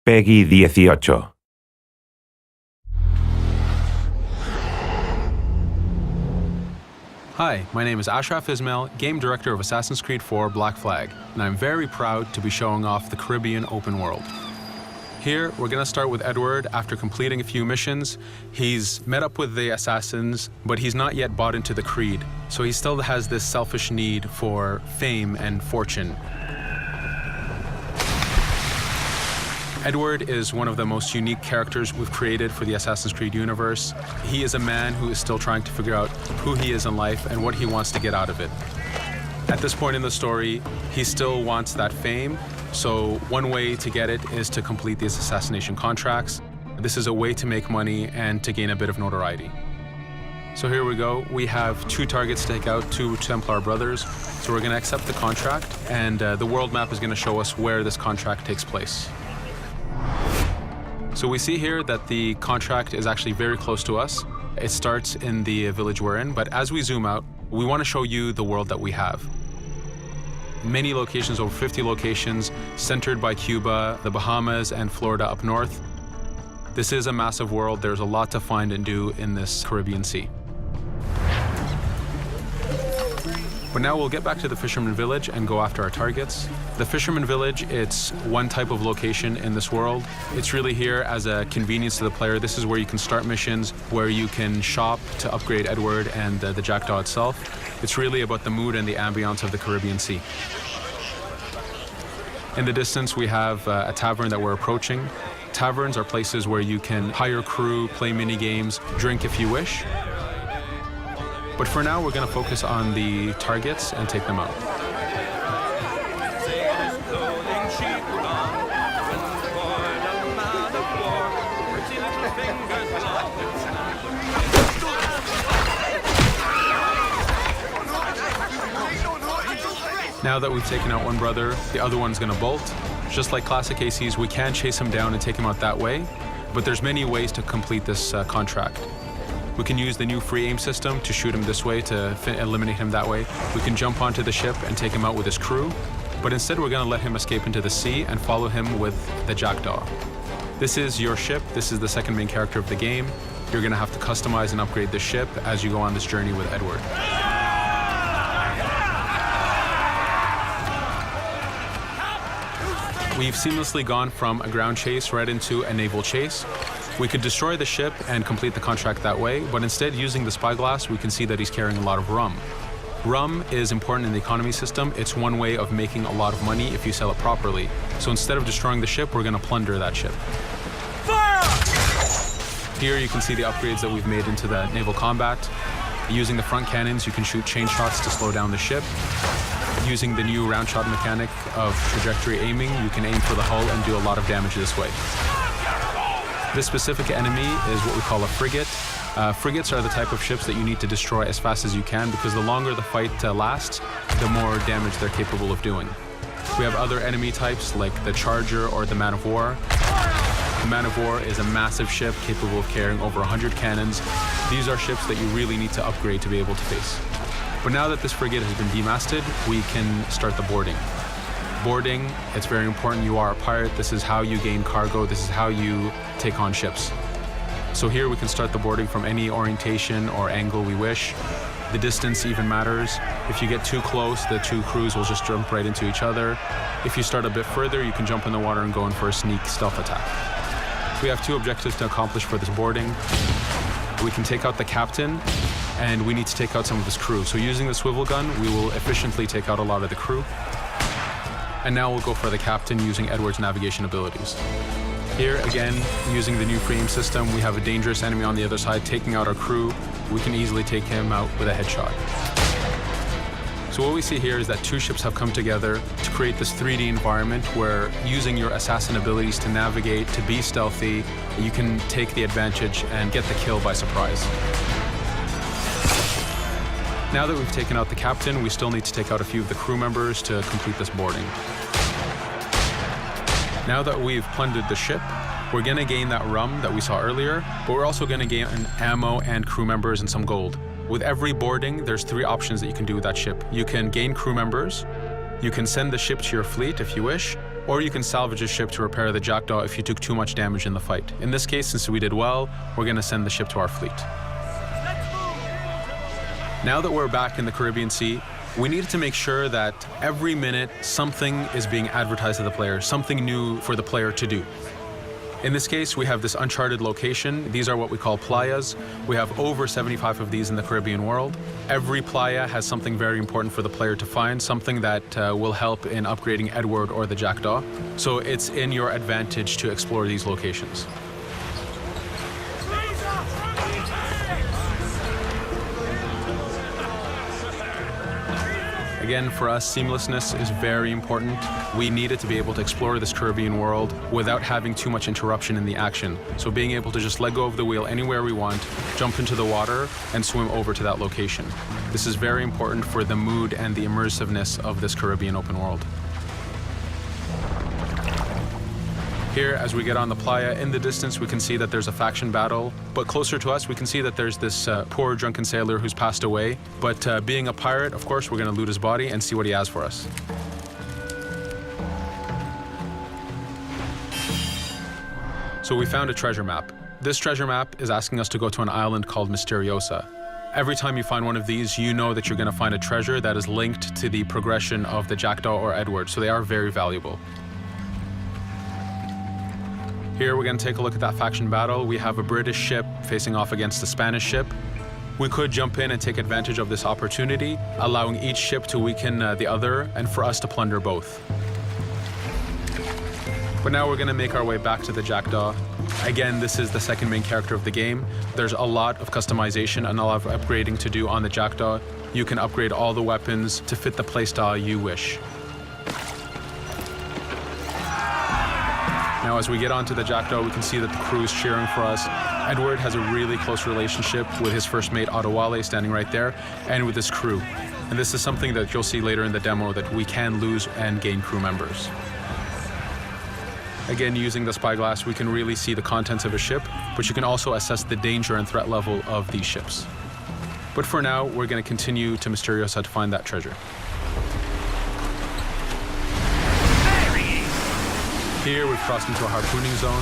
Peggy 18. Hi, my name is Ashraf Ismail, Game Director of Assassin's Creed 4 Black Flag, and I'm very proud to be showing off the Caribbean open world. Here, we're going to start with Edward. After completing a few missions, he's met up with the assassins, but he's not yet bought into the creed, so he still has this selfish need for fame and fortune. Edward is one of the most unique characters we've created for the Assassin's Creed universe. He is a man who is still trying to figure out who he is in life and what he wants to get out of it. At this point in the story, he still wants that fame, so one way to get it is to complete these assassination contracts. This is a way to make money and to gain a bit of notoriety. So here we go. We have 2 targets to take out, 2 Templar brothers. So we're going to accept the contract, and the world map is going to show us where this contract takes place. So we see here that the contract is actually very close to us. It starts in the village we're in, but as we zoom out, we want to show you the world that we have. Many locations, over 50 locations, centered by Cuba, the Bahamas, and Florida up north. This is a massive world. There's a lot to find and do in this Caribbean Sea. But now we'll get back to the Fisherman Village and go after our targets. The Fisherman Village, it's one type of location in this world. It's really here as a convenience to the player. This is where you can start missions, where you can shop to upgrade Edward and the Jackdaw itself. It's really about the mood and the ambiance of the Caribbean Sea. In the distance, we have a tavern that we're approaching. Taverns are places where you can hire crew, play mini games, drink if you wish. But for now, we're going to focus on the targets and take them out. Now that we've taken out one brother, the other one's going to bolt. Just like classic ACs, we can chase him down and take him out that way, but there's many ways to complete this contract. We can use the new free aim system to shoot him this way, to eliminate him that way. We can jump onto the ship and take him out with his crew, but instead we're going to let him escape into the sea and follow him with the Jackdaw. This is your ship. This is the second main character of the game. You're going to have to customize and upgrade the ship as you go on this journey with Edward. We've seamlessly gone from a ground chase right into a naval chase. We could destroy the ship and complete the contract that way, but instead, using the spyglass, we can see that he's carrying a lot of rum. Rum is important in the economy system. It's one way of making a lot of money if you sell it properly. So instead of destroying the ship, we're going to plunder that ship. Fire! Here you can see the upgrades that we've made into the naval combat. Using the front cannons, you can shoot chain shots to slow down the ship. Using the new round shot mechanic of trajectory aiming, you can aim for the hull and do a lot of damage this way. This specific enemy is what we call a frigate. Frigates are the type of ships that you need to destroy as fast as you can, because the longer the fight lasts, the more damage they're capable of doing. We have other enemy types like the Charger or the Man of War. The Man of War is a massive ship capable of carrying over 100 cannons. These are ships that you really need to upgrade to be able to face. But now that this frigate has been demasted, we can start the boarding. Boarding, it's very important. You are a pirate. This is how you gain cargo. This is how you take on ships. So here we can start the boarding from any orientation or angle we wish. The distance even matters. If you get too close, the 2 crews will just jump right into each other. If you start a bit further, you can jump in the water and go in for a sneak stealth attack. We have 2 objectives to accomplish for this boarding. We can take out the captain, and we need to take out some of his crew. So using the swivel gun, we will efficiently take out a lot of the crew. And now we'll go for the captain using Edward's navigation abilities. Here, again, using the new free aim system, we have a dangerous enemy on the other side taking out our crew. We can easily take him out with a headshot. So what we see here is that 2 ships have come together to create this 3D environment where, using your assassin abilities to navigate, to be stealthy, you can take the advantage and get the kill by surprise. Now that we've taken out the captain, we still need to take out a few of the crew members to complete this boarding. Now that we've plundered the ship, we're going to gain that rum that we saw earlier, but we're also going to gain ammo and crew members and some gold. With every boarding, there's 3 options that you can do with that ship. You can gain crew members, you can send the ship to your fleet if you wish, or you can salvage a ship to repair the Jackdaw if you took too much damage in the fight. In this case, since we did well, we're going to send the ship to our fleet. Now that we're back in the Caribbean Sea, we needed to make sure that every minute something is being advertised to the player, something new for the player to do. In this case, we have this uncharted location. These are what we call playas. We have over 75 of these in the Caribbean world. Every playa has something very important for the player to find, something that will help in upgrading Edward or the Jackdaw. So it's in your advantage to explore these locations. Again, for us, seamlessness is very important. We needed to be able to explore this Caribbean world without having too much interruption in the action. So being able to just let go of the wheel anywhere we want, jump into the water, and swim over to that location. This is very important for the mood and the immersiveness of this Caribbean open world. Here, as we get on the playa, in the distance, we can see that there's a faction battle. But closer to us, we can see that there's this poor drunken sailor who's passed away. But being a pirate, of course, we're going to loot his body and see what he has for us. So we found a treasure map. This treasure map is asking us to go to an island called Misteriosa. Every time you find one of these, you know that you're going to find a treasure that is linked to the progression of the Jackdaw or Edward, so they are very valuable. Here we're going to take a look at that faction battle. We have a British ship facing off against a Spanish ship. We could jump in and take advantage of this opportunity, allowing each ship to weaken the other and for us to plunder both. But now we're going to make our way back to the Jackdaw. Again, this is the second main character of the game. There's a lot of customization and a lot of upgrading to do on the Jackdaw. You can upgrade all the weapons to fit the playstyle you wish. Now, as we get onto the Jackdaw, we can see that the crew is cheering for us. Edward has a really close relationship with his first mate, Adewale, standing right there, and with his crew. And this is something that you'll see later in the demo, that we can lose and gain crew members. Again, using the spyglass, we can really see the contents of a ship, but you can also assess the danger and threat level of these ships. But for now, we're going to continue to Misteriosa to find that treasure. Here we've crossed into a harpooning zone.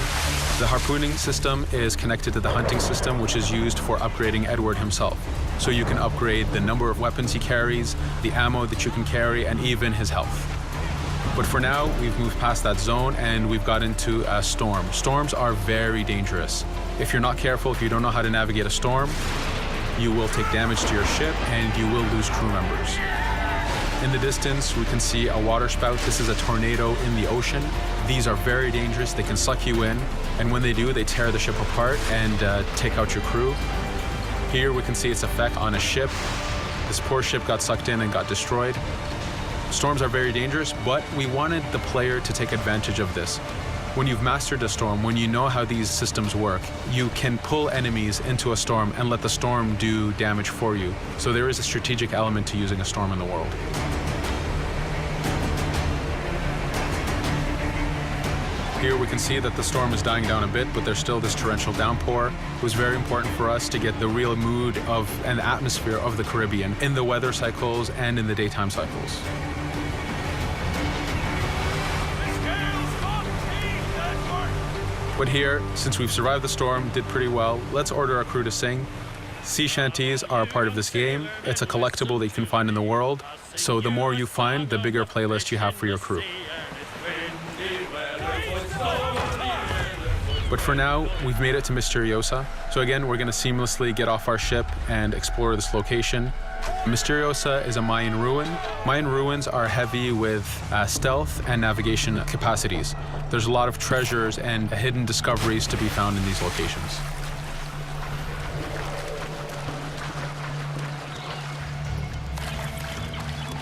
The harpooning system is connected to the hunting system, which is used for upgrading Edward himself. So you can upgrade the number of weapons he carries, the ammo that you can carry, and even his health. But for now, we've moved past that zone and we've got into a storm. Storms are very dangerous. If you're not careful, if you don't know how to navigate a storm, you will take damage to your ship and you will lose crew members. In the distance, we can see a water spout. This is a tornado in the ocean. These are very dangerous. They can suck you in, and when they do, they tear the ship apart and take out your crew. Here we can see its effect on a ship. This poor ship got sucked in and got destroyed. Storms are very dangerous, but we wanted the player to take advantage of this. When you've mastered a storm, when you know how these systems work, you can pull enemies into a storm and let the storm do damage for you. So there is a strategic element to using a storm in the world. Here we can see that the storm is dying down a bit, but there's still this torrential downpour. It was very important for us to get the real mood of and atmosphere of the Caribbean in the weather cycles and in the daytime cycles. But here, since we've survived the storm, did pretty well, let's order our crew to sing. Sea shanties are a part of this game. It's a collectible that you can find in the world. So the more you find, the bigger playlist you have for your crew. But for now, we've made it to Misteriosa. So again, we're going to seamlessly get off our ship and explore this location. Misteriosa is a Mayan ruin. Mayan ruins are heavy with stealth and navigation capacities. There's a lot of treasures and hidden discoveries to be found in these locations.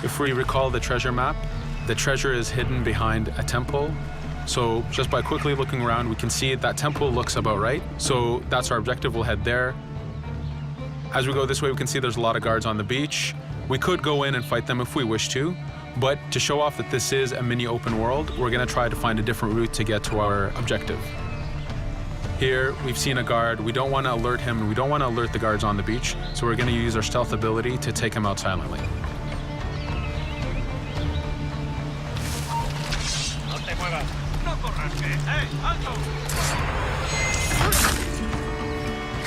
If we recall the treasure map, the treasure is hidden behind a temple. So just by quickly looking around, we can see that temple looks about right. So that's our objective. We'll head there. As we go this way, we can see there's a lot of guards on the beach. We could go in and fight them if we wish to, but to show off that this is a mini open world, we're going to try to find a different route to get to our objective. Here, we've seen a guard. We don't want to alert him, and we don't want to alert the guards on the beach, so we're going to use our stealth ability to take him out silently.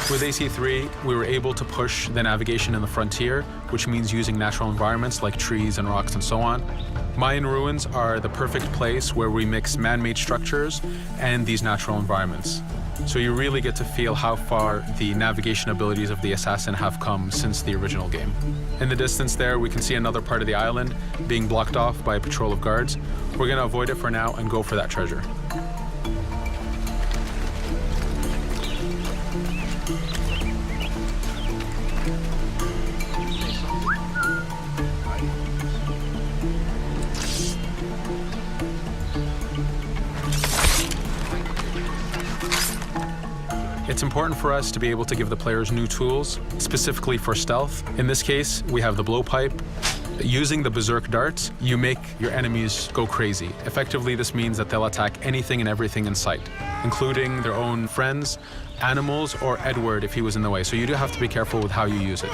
With AC3, we were able to push the navigation in the frontier, which means using natural environments like trees and rocks and so on. Mayan ruins are the perfect place where we mix man-made structures and these natural environments. So you really get to feel how far the navigation abilities of the assassin have come since the original game. In the distance there, we can see another part of the island being blocked off by a patrol of guards. We're going to avoid it for now and go for that treasure. It's important for us to be able to give the players new tools, specifically for stealth. In this case, we have the blowpipe. Using the berserk darts, you make your enemies go crazy. Effectively, this means that they'll attack anything and everything in sight, including their own friends, animals, or Edward if he was in the way. So you do have to be careful with how you use it.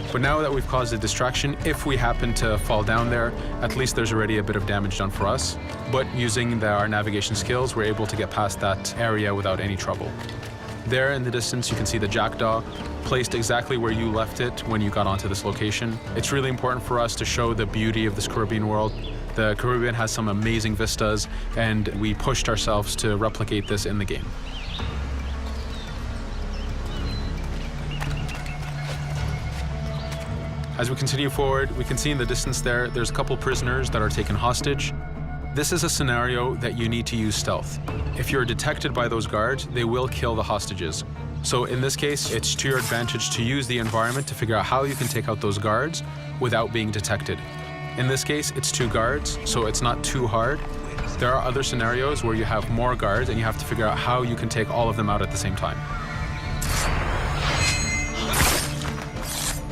But now that we've caused a distraction, if we happen to fall down there, at least there's already a bit of damage done for us. But using our navigation skills, we're able to get past that area without any trouble. There in the distance, you can see the jackdaw placed exactly where you left it when you got onto this location. It's really important for us to show the beauty of this Caribbean world. The Caribbean has some amazing vistas, and we pushed ourselves to replicate this in the game. As we continue forward, we can see in the distance there's a couple prisoners that are taken hostage. This is a scenario that you need to use stealth. If you're detected by those guards, they will kill the hostages. So in this case, it's to your advantage to use the environment to figure out how you can take out those guards without being detected. In this case, it's 2 guards, so it's not too hard. There are other scenarios where you have more guards and you have to figure out how you can take all of them out at the same time.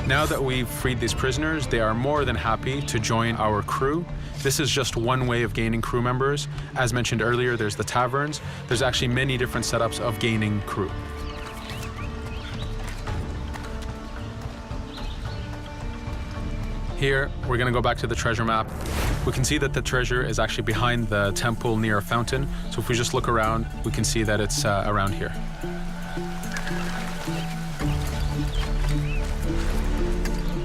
Now that we've freed these prisoners, they are more than happy to join our crew. This is just one way of gaining crew members. As mentioned earlier, there's the taverns. There's actually many different setups of gaining crew. Here, we're going to go back to the treasure map. We can see that the treasure is actually behind the temple near a fountain. So if we just look around, we can see that it's around here.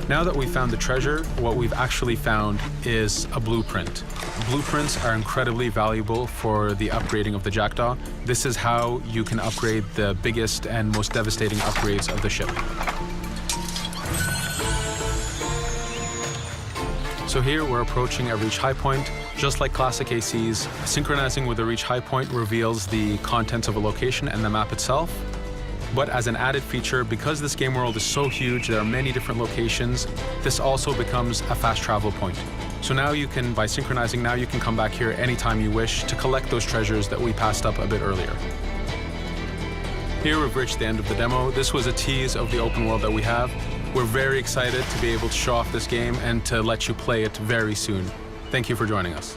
Now that we've found the treasure, what we've actually found is a blueprint. Blueprints are incredibly valuable for the upgrading of the jackdaw. This is how you can upgrade the biggest and most devastating upgrades of the ship. So here we're approaching a reach high point. Just like classic ACs, synchronizing with a reach high point reveals the contents of a location and the map itself. But as an added feature, because this game world is so huge, there are many different locations, this also becomes a fast travel point. So now you can, by synchronizing, now you can come back here anytime you wish to collect those treasures that we passed up a bit earlier. Here we've reached the end of the demo. This was a tease of the open world that we have. We're very excited to be able to show off this game and to let you play it very soon. Thank you for joining us.